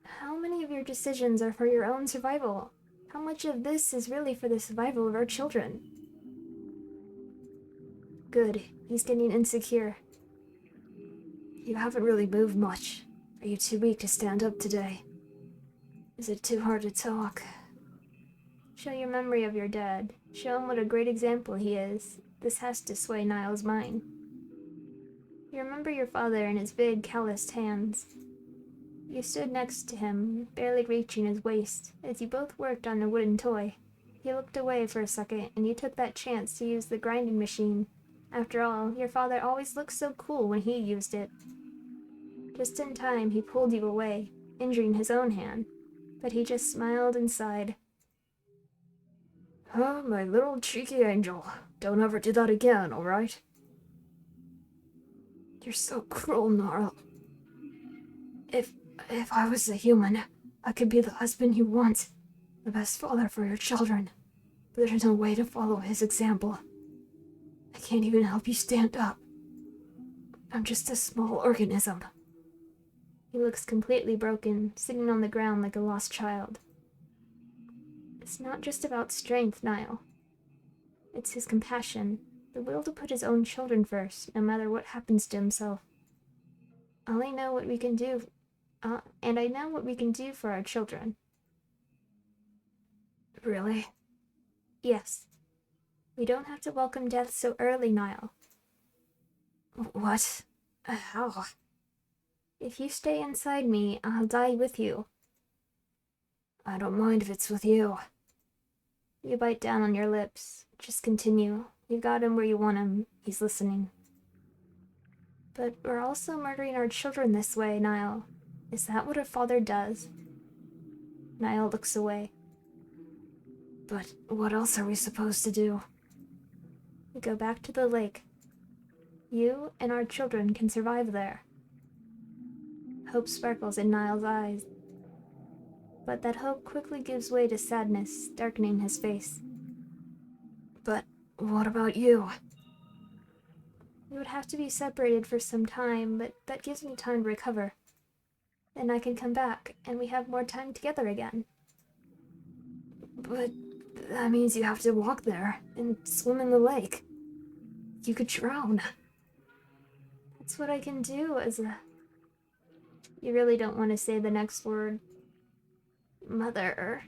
[SPEAKER 1] How many of your decisions are for your own survival? How much of this is really for the survival of our children?
[SPEAKER 2] Good. He's getting insecure. You haven't really moved much. Are you too weak to stand up today? Is it too hard to talk?
[SPEAKER 1] Show your memory of your dad. Show him what a great example he is. This has to sway Niall's mind. You remember your father and his big, calloused hands. You stood next to him, barely reaching his waist, as you both worked on a wooden toy. He looked away for a second, and you took that chance to use the grinding machine. After all, your father always looked so cool when he used it. Just in time, he pulled you away, injuring his own hand, but he just smiled and sighed.
[SPEAKER 2] Huh, my little cheeky angel. Don't ever do that again, alright? You're so cruel, Gnarl. If I was a human, I could be the husband you want, the best father for your children. But there's no way to follow his example. I can't even help you stand up. I'm just a small organism.
[SPEAKER 1] He looks completely broken, sitting on the ground like a lost child. It's not just about strength, Niall. It's his compassion, the will to put his own children first, no matter what happens to himself. I know what we can do, and I know what we can do for our children.
[SPEAKER 2] Really?
[SPEAKER 1] Yes. We don't have to welcome death so early, Niall.
[SPEAKER 2] What? How?
[SPEAKER 1] If you stay inside me, I'll die with you.
[SPEAKER 2] I don't mind if it's with you.
[SPEAKER 1] You bite down on your lips. Just continue. You got him where you want him. He's listening. But we're also murdering our children this way, Niall. Is that what a father does? Niall looks away.
[SPEAKER 2] But what else are we supposed to do?
[SPEAKER 1] We go back to the lake. You and our children can survive there. Hope sparkles in Niall's eyes. But that hope quickly gives way to sadness, darkening his face.
[SPEAKER 2] But what about you?
[SPEAKER 1] We would have to be separated for some time, but that gives me time to recover. Then I can come back, and we have more time together again.
[SPEAKER 2] But that means you have to walk there and swim in the lake. You could drown.
[SPEAKER 1] That's what I can do as a... You really don't want to say the next word. Mother.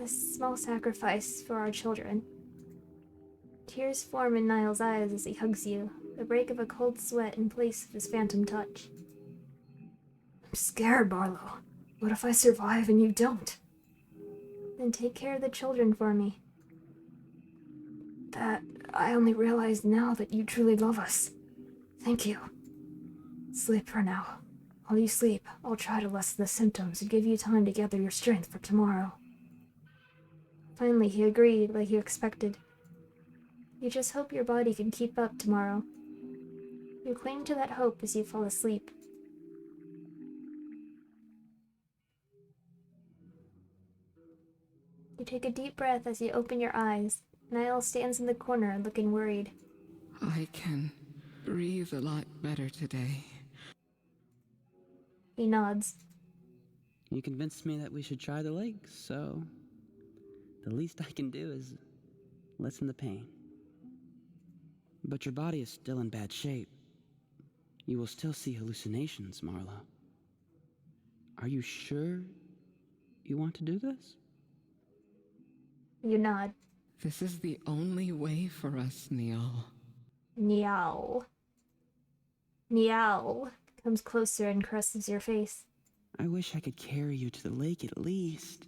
[SPEAKER 1] A small sacrifice for our children. Tears form in Niall's eyes as he hugs you, the break of a cold sweat in place of his phantom touch.
[SPEAKER 2] I'm scared, Barlow. What if I survive and you don't?
[SPEAKER 1] Then take care of the children for me.
[SPEAKER 2] That I only realize now that you truly love us. Thank you. Sleep for now. While you sleep, I'll try to lessen the symptoms and give you time to gather your strength for tomorrow.
[SPEAKER 1] Finally, he agreed, like you expected. You just hope your body can keep up tomorrow. You cling to that hope as you fall asleep. You take a deep breath as you open your eyes. Niall stands in the corner, looking worried.
[SPEAKER 4] I can breathe a lot better today.
[SPEAKER 1] He nods.
[SPEAKER 3] You convinced me that we should try the lake, so the least I can do is lessen the pain. But your body is still in bad shape. You will still see hallucinations, Marla. Are you sure you want to do this?
[SPEAKER 1] You nod.
[SPEAKER 4] This is the only way for us, Neil.
[SPEAKER 1] Niall. Niall comes closer and caresses your face.
[SPEAKER 3] I wish I could carry you to the lake at least.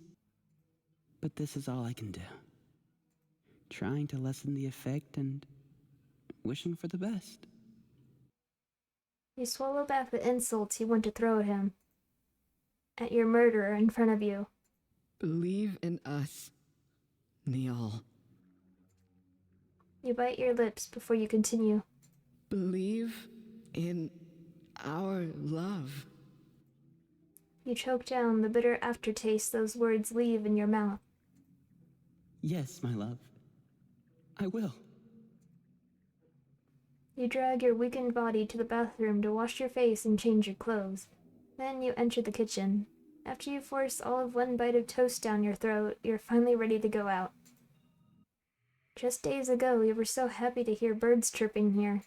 [SPEAKER 3] But this is all I can do. Trying to lessen the effect and wishing for the best.
[SPEAKER 1] You swallow back the insults you want to throw at him. At your murderer in front of you.
[SPEAKER 4] Believe in us, Neil.
[SPEAKER 1] You bite your lips before you continue.
[SPEAKER 4] Believe in our love.
[SPEAKER 1] You choke down the bitter aftertaste those words leave in your mouth.
[SPEAKER 3] Yes, my love. I will.
[SPEAKER 1] You drag your weakened body to the bathroom to wash your face and change your clothes. Then you enter the kitchen. After you force all of one bite of toast down your throat, you're finally ready to go out. Just days ago, you were so happy to hear birds chirping here.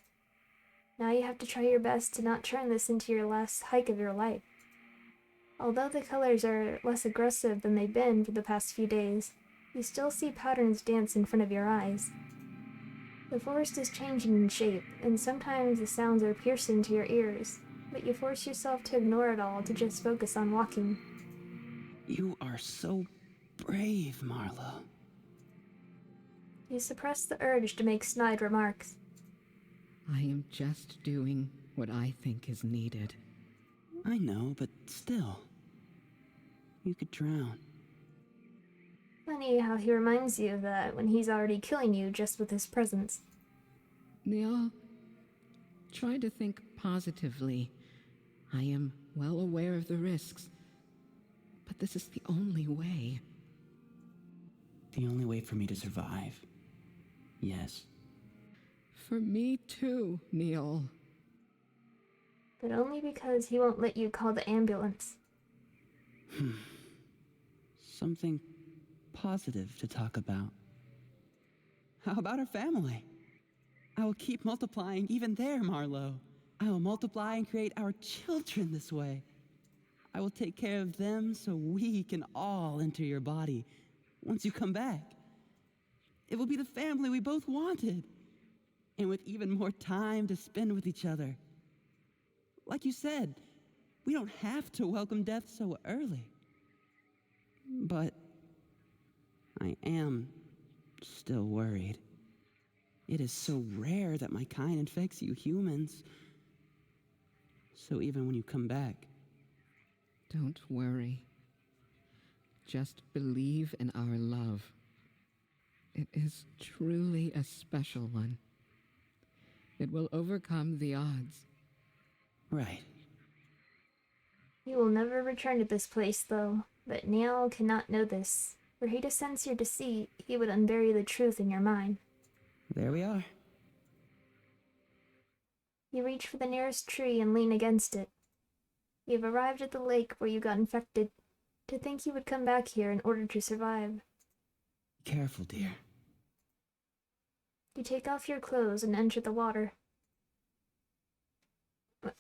[SPEAKER 1] Now you have to try your best to not turn this into your last hike of your life. Although the colors are less aggressive than they've been for the past few days, you still see patterns dance in front of your eyes. The forest is changing in shape, and sometimes the sounds are piercing to your ears, but you force yourself to ignore it all to just focus on walking.
[SPEAKER 3] You are so brave, Marlo.
[SPEAKER 1] You suppress the urge to make snide remarks.
[SPEAKER 4] I am just doing what I think is needed.
[SPEAKER 3] I know, but still. You could drown.
[SPEAKER 1] Funny how he reminds you of that when he's already killing you just with his presence.
[SPEAKER 4] Neil, try to think positively. I am well aware of the risks, but this is the only way.
[SPEAKER 3] The only way for me to survive. Yes.
[SPEAKER 4] For me too, Neil.
[SPEAKER 1] But only because he won't let you call the ambulance.
[SPEAKER 3] Something positive to talk about. How about our family? I will keep multiplying even there, Marlo. I will multiply and create our children this way. I will take care of them so we can all enter your body once you come back. It will be the family we both wanted, and with even more time to spend with each other. Like you said, we don't have to welcome death so early. But I am still worried. It is so rare that my kind infects you humans. So even when you come back...
[SPEAKER 4] Don't worry. Just believe in our love. It is truly a special one. It will overcome the odds.
[SPEAKER 3] Right.
[SPEAKER 1] You will never return to this place, though. But Niall cannot know this. Were he to sense your deceit, he would unbury the truth in your mind.
[SPEAKER 3] There we are.
[SPEAKER 1] You reach for the nearest tree and lean against it. You've arrived at the lake where you got infected. To think you would come back here in order to survive.
[SPEAKER 3] Careful, dear.
[SPEAKER 1] You take off your clothes and enter the water. What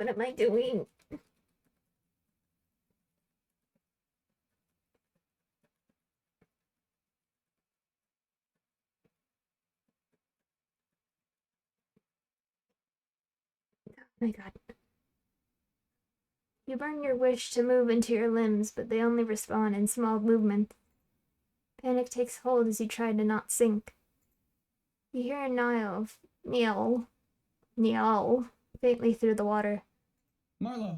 [SPEAKER 1] am I doing? My God. You burn your wish to move into your limbs, but they only respond in small movements. Panic takes hold as you try to not sink. You hear a Niall, faintly through the water.
[SPEAKER 3] Marlo!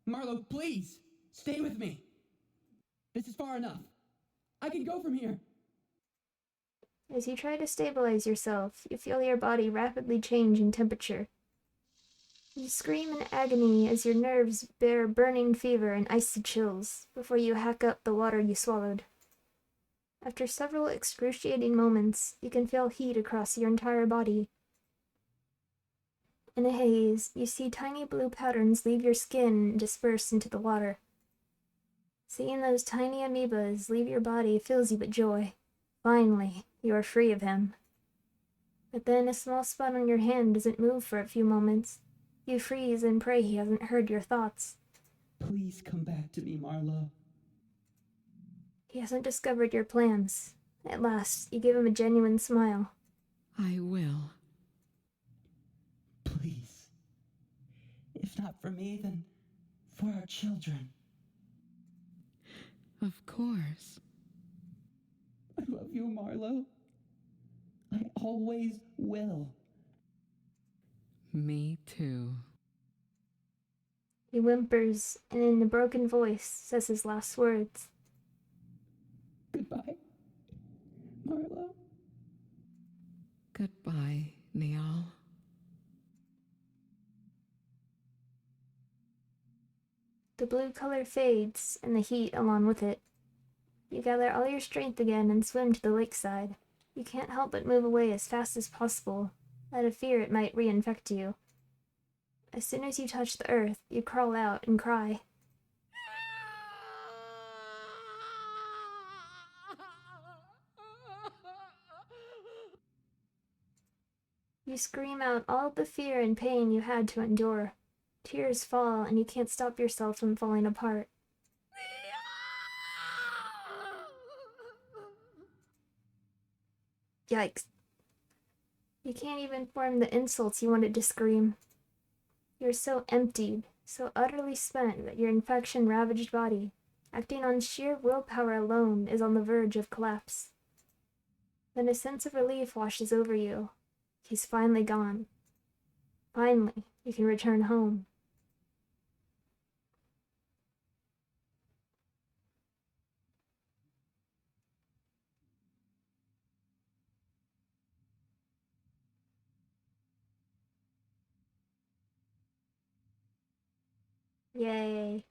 [SPEAKER 3] Marlo, please! Stay with me! This is far enough. I can go from here.
[SPEAKER 1] As you try to stabilize yourself, you feel your body rapidly change in temperature. You scream in agony as your nerves bear burning fever and icy chills before you hack up the water you swallowed. After several excruciating moments, you can feel heat across your entire body. In a haze, you see tiny blue patterns leave your skin and disperse into the water. Seeing those tiny amoebas leave your body fills you with joy. Finally, you are free of him. But then a small spot on your hand doesn't move for a few moments. You freeze and pray he hasn't heard your thoughts.
[SPEAKER 3] Please come back to me, Marlo.
[SPEAKER 1] He hasn't discovered your plans. At last, you give him a genuine smile.
[SPEAKER 4] I will.
[SPEAKER 3] Please. If not for me, then for our children.
[SPEAKER 4] Of course.
[SPEAKER 3] I love you, Marlo. I always will.
[SPEAKER 4] Me too.
[SPEAKER 1] He whimpers and in a broken voice says his last words.
[SPEAKER 3] Goodbye, Marlo.
[SPEAKER 4] Goodbye, Niall.
[SPEAKER 1] The blue color fades and the heat along with it. You gather all your strength again and swim to the lakeside. You can't help but move away as fast as possible, out of fear it might reinfect you. As soon as you touch the earth, you crawl out and cry. You scream out all the fear and pain you had to endure. Tears fall and you can't stop yourself from falling apart. Yikes. You can't even form the insults you wanted to scream. You're so emptied, so utterly spent that your infection-ravaged body, acting on sheer willpower alone, is on the verge of collapse. Then a sense of relief washes over you. He's finally gone. Finally, you can return home. Yay.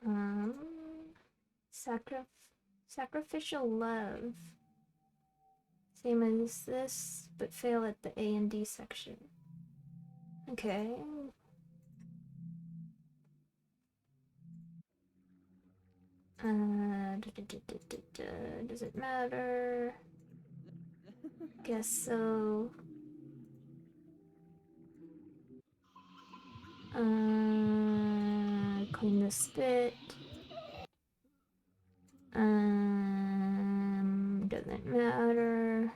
[SPEAKER 1] Um, sacrificial love. Same as this, but fail at the A and D section. Okay. Does it matter? Guess so. Clean the spit. Doesn't matter.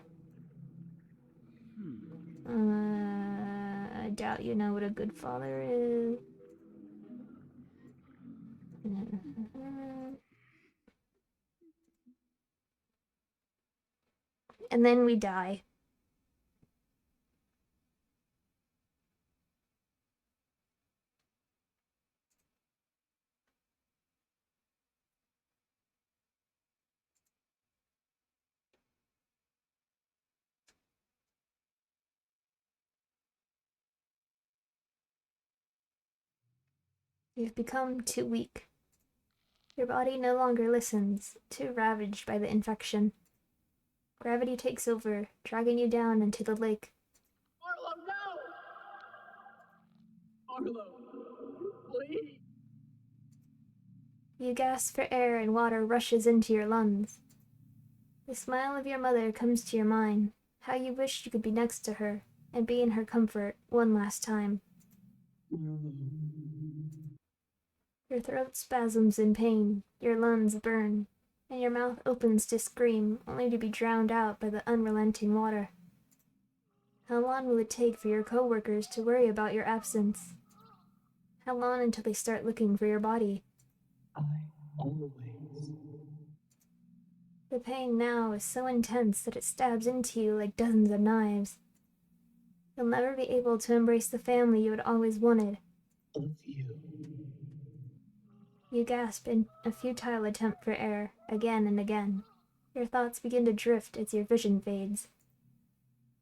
[SPEAKER 1] I doubt you know what a good father is. And then we die. You've become too weak. Your body no longer listens, too ravaged by the infection. Gravity takes over, dragging you down into the lake.
[SPEAKER 5] Marlo, no! Marlo, please!
[SPEAKER 1] You gasp for air and water rushes into your lungs. The smile of your mother comes to your mind, how you wish you could be next to her and be in her comfort one last time.
[SPEAKER 3] Marlo.
[SPEAKER 1] Your throat spasms in pain, your lungs burn, and your mouth opens to scream, only to be drowned out by the unrelenting water. How long will it take for your co-workers to worry about your absence? How long until they start looking for your body?
[SPEAKER 3] I always.
[SPEAKER 1] The pain now is so intense that it stabs into you like dozens of knives. You'll never be able to embrace the family you had always wanted.
[SPEAKER 3] Of you.
[SPEAKER 1] You gasp in a futile attempt for air, again and again. Your thoughts begin to drift as your vision fades.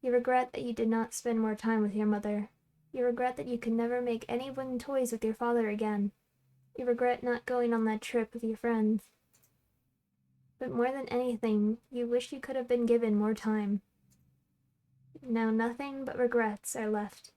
[SPEAKER 1] You regret that you did not spend more time with your mother. You regret that you could never make any wooden toys with your father again. You regret not going on that trip with your friends. But more than anything, you wish you could have been given more time. Now nothing but regrets are left.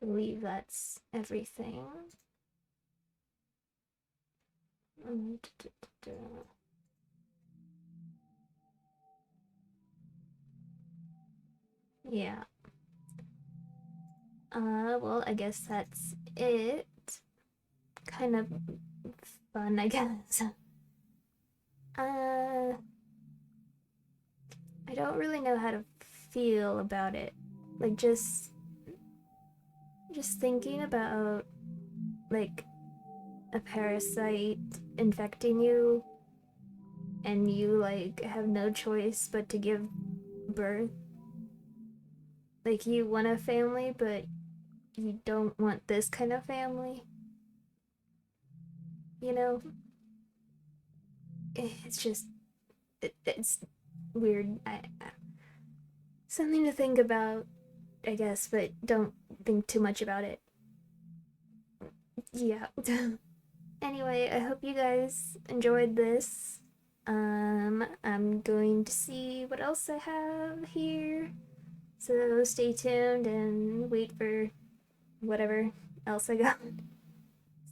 [SPEAKER 1] believe that's everything. Yeah. Well, I guess that's it. Kind of fun, I guess. I don't really know how to feel about it. Like, just thinking about, like, a parasite infecting you, and you, like, have no choice but to give birth. Like, you want a family, but you don't want this kind of family. You know? It's just, it's weird. Something to think about, I guess, but don't think too much about it. Yeah. Anyway, I hope you guys enjoyed this. I'm going to see what else I have here. So stay tuned and wait for whatever else I got.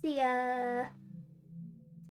[SPEAKER 1] See ya!